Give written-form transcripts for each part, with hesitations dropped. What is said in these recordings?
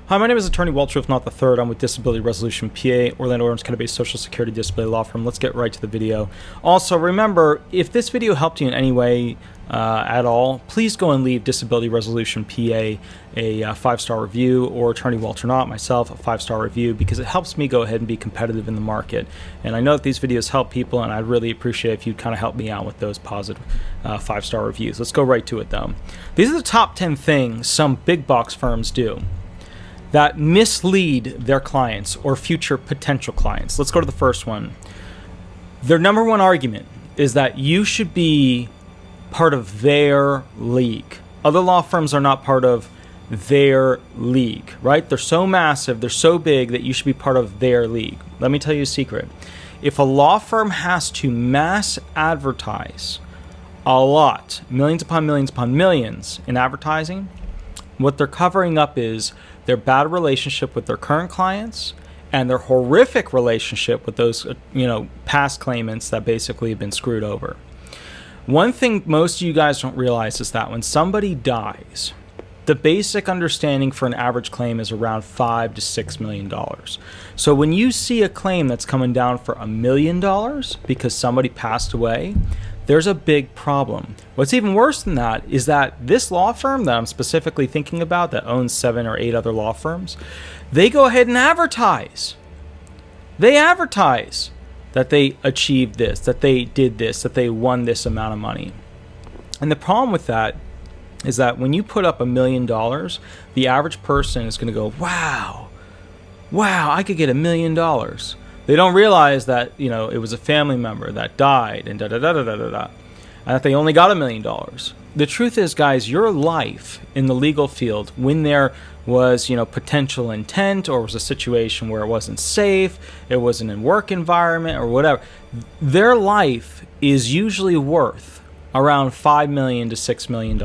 Hi, my name is Attorney Walter Rudolph Hnot III. I'm with Disability Resolution PA, Orlando, Orange County-based Social Security Disability Law Firm. Let's get right to the video. Also, remember, if this video helped you in any way at all, please go and leave Disability Resolution PA a 5-star review, or Attorney Walter Hnot, myself, a 5-star review, because it helps me go ahead and be competitive in the market. And I know that these videos help people, and I'd really appreciate if you'd kind of help me out with those positive 5-star reviews. Let's go right to it, though. These are the top 10 things some big box firms do that mislead their clients or future potential clients. Let's go to the first one. Their number one argument is that you should be part of their league. Other law firms are not part of their league, right? They're so massive, they're so big that you should be part of their league. Let me tell you a secret. If a law firm has to mass advertise a lot, millions upon millions in advertising, what they're covering up is their bad relationship with their current clients and their horrific relationship with those, past claimants that basically have been screwed over. One thing most of you guys don't realize is that when somebody dies, the basic understanding for an average claim is around $5 to $6 million. So when you see a claim that's coming down for $1 million because somebody passed away, there's a big problem. What's even worse than that is that this law firm that I'm specifically thinking about that owns 7 or 8 other law firms, they go ahead and advertise. They advertise that they achieved this, that they did this, that they won this amount of money. And the problem with that is that when you put up $1 million, the average person is going to go, wow, I could get $1 million. They don't realize that, it was a family member that died and and that they only got $1 million. The truth is, guys, your life in the legal field, when there was, potential intent or was a situation where it wasn't safe, it wasn't in work environment or whatever, their life is usually worth around $5 million to $6 million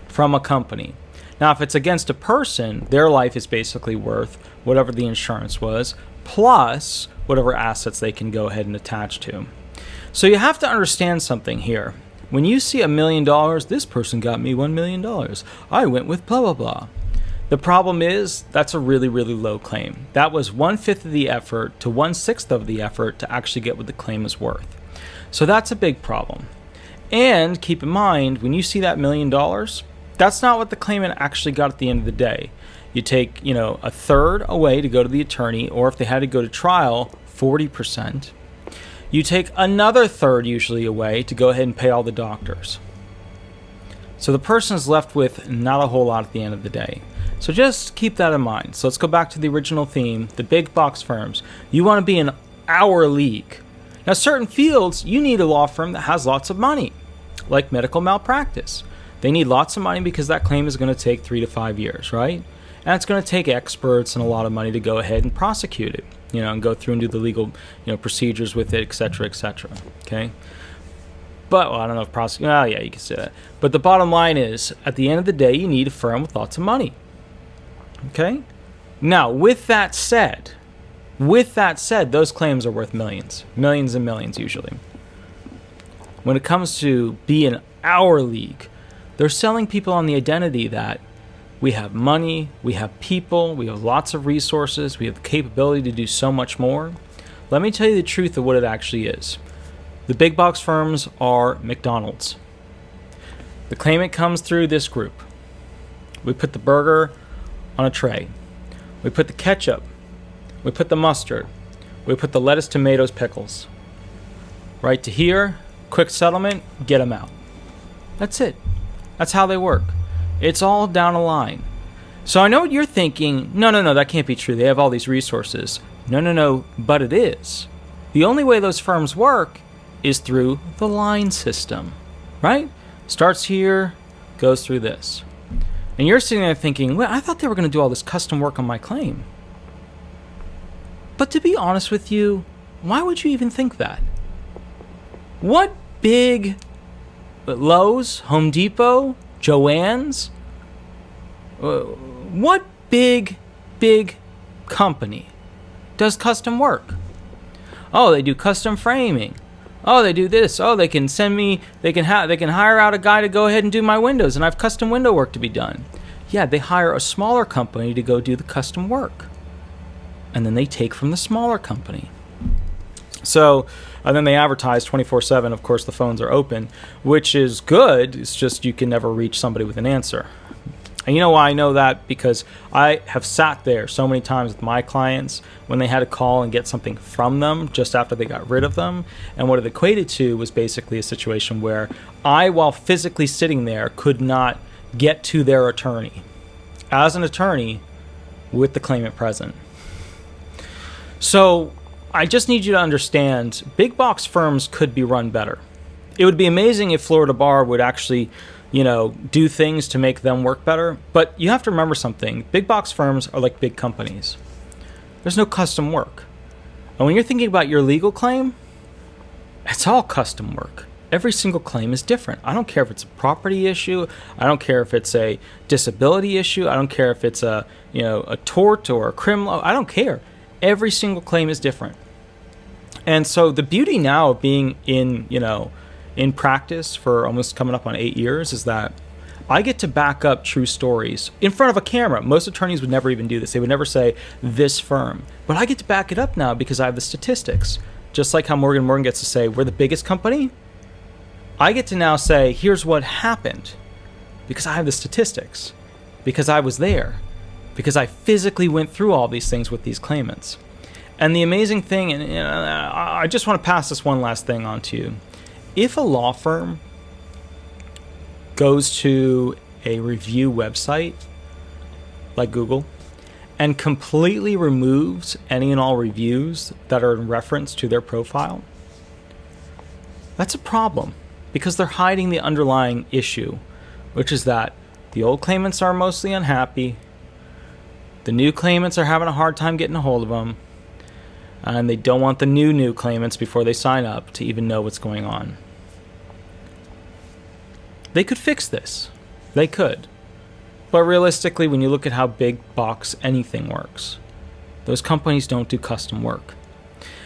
from a company. Now, if it's against a person, their life is basically worth whatever the insurance was, plus whatever assets they can go ahead and attach to. So you have to understand something here. When you see $1 million, this person got me $1 million. I went with blah, blah, blah. The problem is that's a really, really low claim. That was 1/5 of the effort to 1/6 of the effort to actually get what the claim is worth. So that's a big problem. And keep in mind, when you see that $1 million, that's not what the claimant actually got at the end of the day. You take, a third away to go to the attorney, or if they had to go to trial, 40%. You take another third usually away to go ahead and pay all the doctors. So the person is left with not a whole lot at the end of the day. So just keep that in mind. So let's go back to the original theme, the big box firms. You want to be in our league. Now, certain fields, you need a law firm that has lots of money, like medical malpractice. They need lots of money because that claim is going to take 3 to 5 years, right? And it's going to take experts and a lot of money to go ahead and prosecute it, and go through and do the legal, procedures with it, et cetera, okay? But, I don't know if yeah, you can say that. But the bottom line is, at the end of the day, you need a firm with lots of money, okay? Now, with that said, those claims are worth millions and millions usually. When it comes to being our league, they're selling people on the identity that we have money, we have people, we have lots of resources, we have the capability to do so much more. Let me tell you the truth of what it actually is. The big box firms are McDonald's. The claimant comes through this group. We put the burger on a tray. We put the ketchup. We put the mustard. We put the lettuce, tomatoes, pickles. Right to here, quick settlement, get them out. That's it. That's how they work. It's all down a line. So I know what you're thinking. No, that can't be true. They have all these resources. No, but it is. The only way those firms work is through the line system, right? Starts here, goes through this. And you're sitting there thinking, well, I thought they were going to do all this custom work on my claim. But to be honest with you, why would you even think that? What big Lowe's, Home Depot, Joann's, what big company does custom work? Oh, they do custom framing. Oh, they do this. Oh, they can hire out a guy to go ahead and do my windows, and I have custom window work to be done. Yeah, they hire a smaller company to go do the custom work. And then they take from the smaller company. So, and then they advertise 24/7. Of course, the phones are open, which is good. It's just you can never reach somebody with an answer. And you know why I know that? Because I have sat there so many times with my clients when they had to call and get something from them just after they got rid of them. And what it equated to was basically a situation where I, while physically sitting there, could not get to their attorney as an attorney with the claimant present. So I just need you to understand, big box firms could be run better. It would be amazing if Florida Bar would actually, do things to make them work better. But you have to remember something. Big box firms are like big companies. There's no custom work. And when you're thinking about your legal claim, it's all custom work. Every single claim is different. I don't care if it's a property issue. I don't care if it's a disability issue. I don't care if it's a tort or a criminal. I don't care. Every single claim is different. And so the beauty now of being in practice for almost coming up on 8 years is that I get to back up true stories in front of a camera. Most attorneys would never even do this. They would never say this firm. But I get to back it up now because I have the statistics. Just like how Morgan gets to say we're the biggest company, I get to now say here's what happened because I have the statistics, because I was there, because I physically went through all these things with these claimants. And the amazing thing, and I just want to pass this one last thing on to you. If a law firm goes to a review website like Google and completely removes any and all reviews that are in reference to their profile, that's a problem because they're hiding the underlying issue, which is that the old claimants are mostly unhappy, the new claimants are having a hard time getting a hold of them, and they don't want the new claimants before they sign up to even know what's going on. They could fix this. They could. But realistically, when you look at how big box anything works, those companies don't do custom work.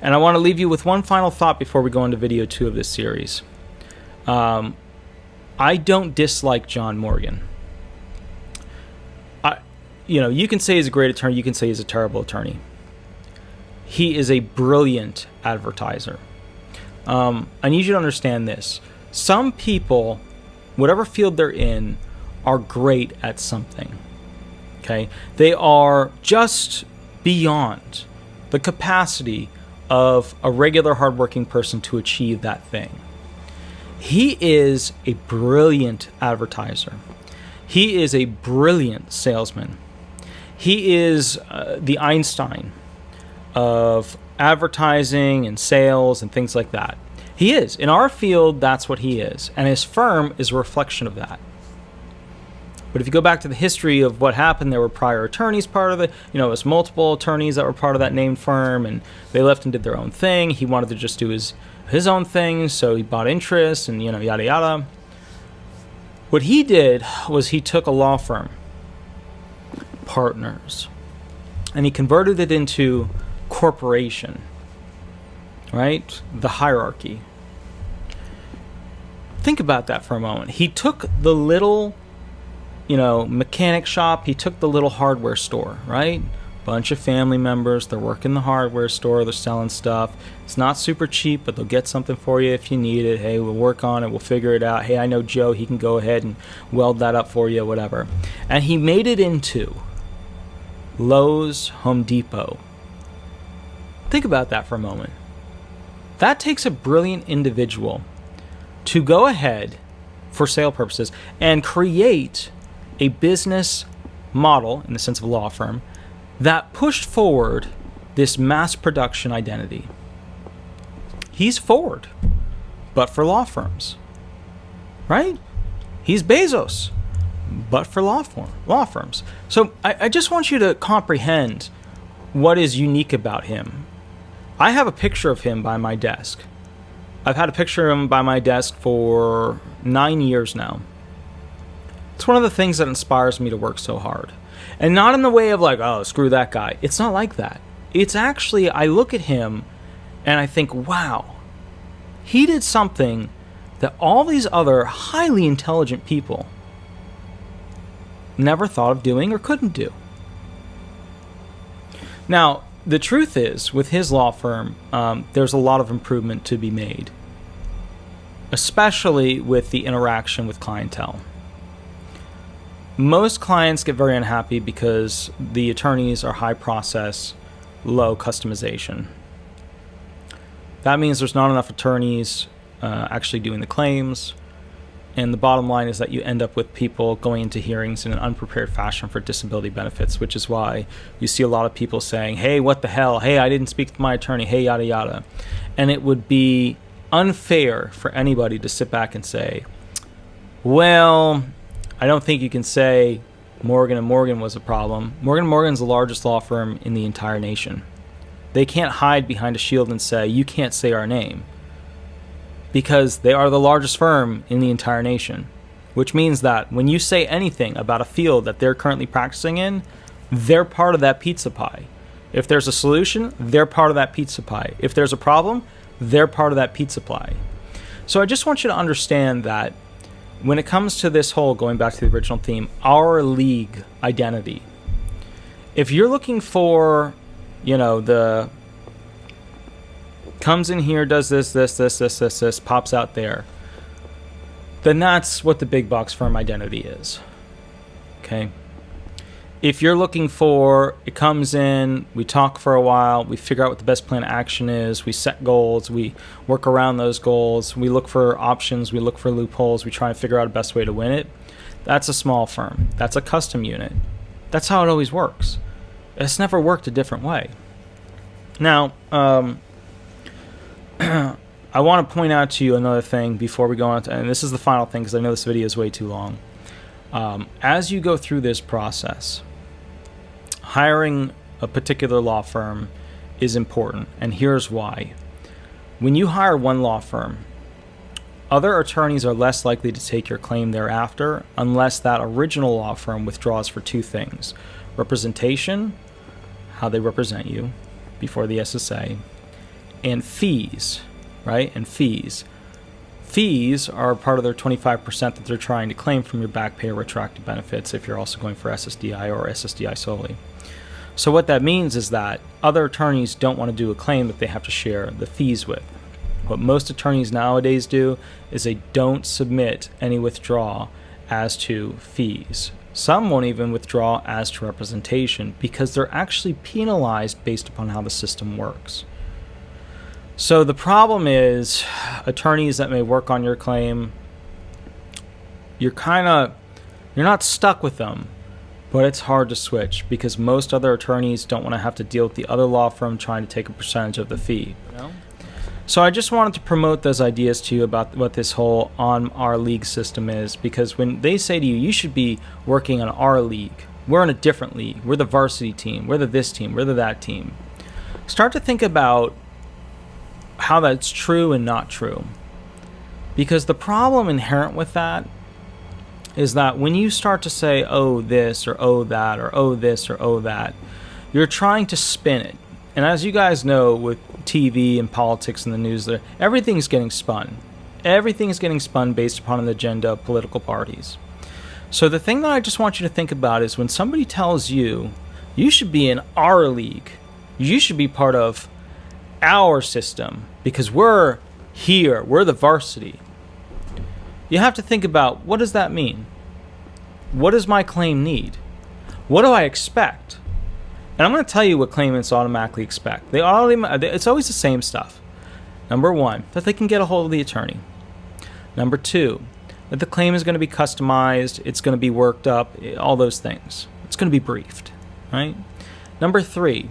And I want to leave you with one final thought before we go into video 2 of this series. I don't dislike John Morgan. You can say he's a great attorney, you can say he's a terrible attorney. He is a brilliant advertiser. I need you to understand this. Some people, whatever field they're in, are great at something. Okay? They are just beyond the capacity of a regular hardworking person to achieve that thing. He is a brilliant advertiser. He is a brilliant salesman. He is the Einstein of advertising and sales and things like that. He is. In our field, that's what he is. And his firm is a reflection of that. But if you go back to the history of what happened, there were prior attorneys part of it. It was multiple attorneys that were part of that named firm, and they left and did their own thing. He wanted to just do his own thing, so he bought interest and, yada, yada. What he did was he took a law firm, partners, and he converted it into corporation, right? The hierarchy. Think about that for a moment. He took the little, mechanic shop. He took the little hardware store, right? Bunch of family members. They're working the hardware store. They're selling stuff. It's not super cheap, but they'll get something for you if you need it. Hey, we'll work on it. We'll figure it out. Hey, I know Joe. He can go ahead and weld that up for you, whatever. And he made it into Lowe's, Home Depot. Think about that for a moment. That takes a brilliant individual to go ahead for sale purposes and create a business model, in the sense of a law firm, that pushed forward this mass production identity. He's Ford, but for law firms, right? He's Bezos, but for law firms. So I just want you to comprehend what is unique about him. I have a picture of him by my desk. I've had a picture of him by my desk for 9 years now. It's one of the things that inspires me to work so hard. And not in the way of like, oh, screw that guy. It's not like that. It's actually, I look at him and I think, wow, he did something that all these other highly intelligent people never thought of doing or couldn't do. Now, the truth is, with his law firm, there's a lot of improvement to be made, especially with the interaction with clientele. Most clients get very unhappy because the attorneys are high process, low customization. That means there's not enough attorneys actually doing the claims, and the bottom line is that you end up with people going into hearings in an unprepared fashion for disability benefits, which is why you see a lot of people saying, hey, what the hell? Hey, I didn't speak to my attorney. Hey, yada, yada. And it would be unfair for anybody to sit back and say, well, I don't think you can say Morgan & Morgan was a problem. Morgan & Morgan's the largest law firm in the entire nation. They can't hide behind a shield and say, you can't say our name, because they are the largest firm in the entire nation, which means that when you say anything about a field that they're currently practicing in, they're part of that pizza pie. If there's a solution, they're part of that pizza pie. If there's a problem, they're part of that pizza pie. So I just want you to understand that when it comes to this whole, going back to the original theme, our league identity, if you're looking for, the comes in here, does this, pops out there, then that's what the big box firm identity is. Okay? If you're looking for, it comes in, we talk for a while, we figure out what the best plan of action is, we set goals, we work around those goals, we look for options, we look for loopholes, we try and figure out the best way to win it, that's a small firm. That's a custom unit. That's how it always works. It's never worked a different way. Now, I want to point out to you another thing before we go on to, and this is the final thing because I know this video is way too long. As you go through this process, hiring a particular law firm is important, and here's why. When you hire one law firm, other attorneys are less likely to take your claim thereafter unless that original law firm withdraws for two things: representation, how they represent you before the SSA, and fees, right? And fees. Fees are part of their 25% that they're trying to claim from your back pay or retroactive benefits if you're also going for SSDI or SSDI solely. So what that means is that other attorneys don't want to do a claim that they have to share the fees with. What most attorneys nowadays do is they don't submit any withdrawal as to fees. Some won't even withdraw as to representation because they're actually penalized based upon how the system works. So the problem is, attorneys that may work on your claim, you're not stuck with them, but it's hard to switch because most other attorneys don't want to have to deal with the other law firm trying to take a percentage of the fee. So I just wanted to promote those ideas to you about what this whole on our league system is, because when they say to you, you should be working on our league, we're in a different league, we're the varsity team, we're the this team, we're the that team. Start to think about how that's true and not true. Because the problem inherent with that is that when you start to say, oh this, or oh that, or oh this, or oh that, you're trying to spin it. And as you guys know, with TV and politics and the news, everything's getting spun. Everything's getting spun based upon an agenda of political parties. So the thing that I just want you to think about is when somebody tells you, you should be in our league, you should be part of our system because we're here, we're the varsity. You have to think about, what does that mean? What does my claim need? What do I expect? And I'm going to tell you what claimants automatically expect. It's always the same stuff. Number one, that they can get a hold of the attorney. Number two, that the claim is going to be customized, it's going to be worked up, all those things. It's going to be briefed, right? Number three,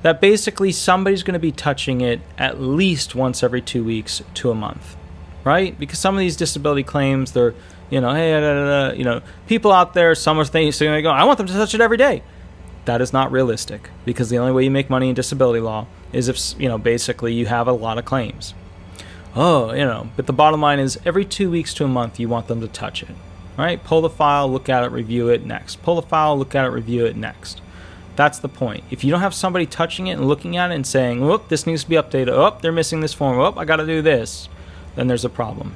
that basically somebody's going to be touching it at least once every 2 weeks to a month, right? Because some of these disability claims, they're, hey, people out there, some are thinking, I want them to touch it every day. That is not realistic, because the only way you make money in disability law is if, basically you have a lot of claims. But the bottom line is every 2 weeks to a month, you want them to touch it, right? Pull the file, look at it, review it, next. Pull the file, look at it, review it, next. That's the point. If you don't have somebody touching it and looking at it and saying, whoop, this needs to be updated, oh, they're missing this form, oh, I got to do this, then there's a problem.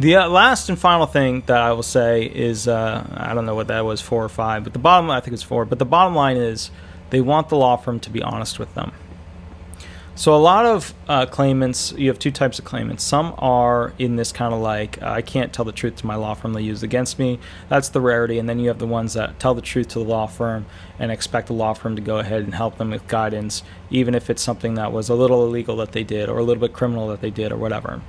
The last and final thing that I will say is, I don't know what that was, 4 or 5, but the bottom line, I think it's 4, but the bottom line is they want the law firm to be honest with them. So a lot of claimants, you have 2 types of claimants. Some are in this kind of like, I can't tell the truth to my law firm, they use it against me. That's the rarity. And then you have the ones that tell the truth to the law firm and expect the law firm to go ahead and help them with guidance, even if it's something that was a little illegal that they did or a little bit criminal that they did or whatever.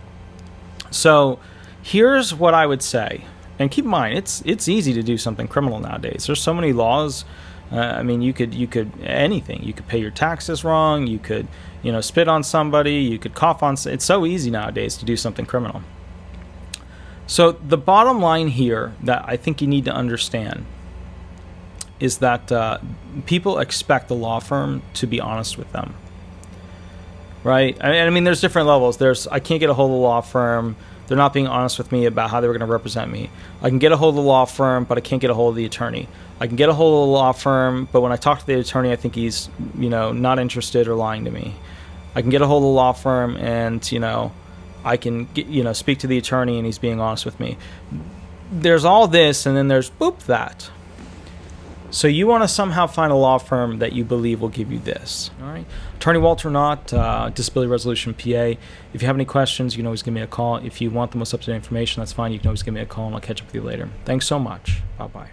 So here's what I would say. And keep in mind, it's easy to do something criminal nowadays. There's so many laws. I mean, you could anything. You could pay your taxes wrong. You could, spit on somebody. You could cough on. It's so easy nowadays to do something criminal. So the bottom line here that I think you need to understand is that people expect the law firm to be honest with them, right? I mean, there's different levels. I can't get a hold of the law firm. They're not being honest with me about how they were going to represent me. I can get a hold of the law firm, but I can't get a hold of the attorney. I can get a hold of the law firm, but when I talk to the attorney, I think he's, not interested or lying to me. I can get a hold of the law firm and, I can get, speak to the attorney and he's being honest with me. There's all this, and then there's that. So you want to somehow find a law firm that you believe will give you this. All right. Attorney Walter Hnot, Disability Resolution PA. If you have any questions, you can always give me a call. If you want the most up-to-date information, that's fine. You can always give me a call and I'll catch up with you later. Thanks so much. Bye-bye.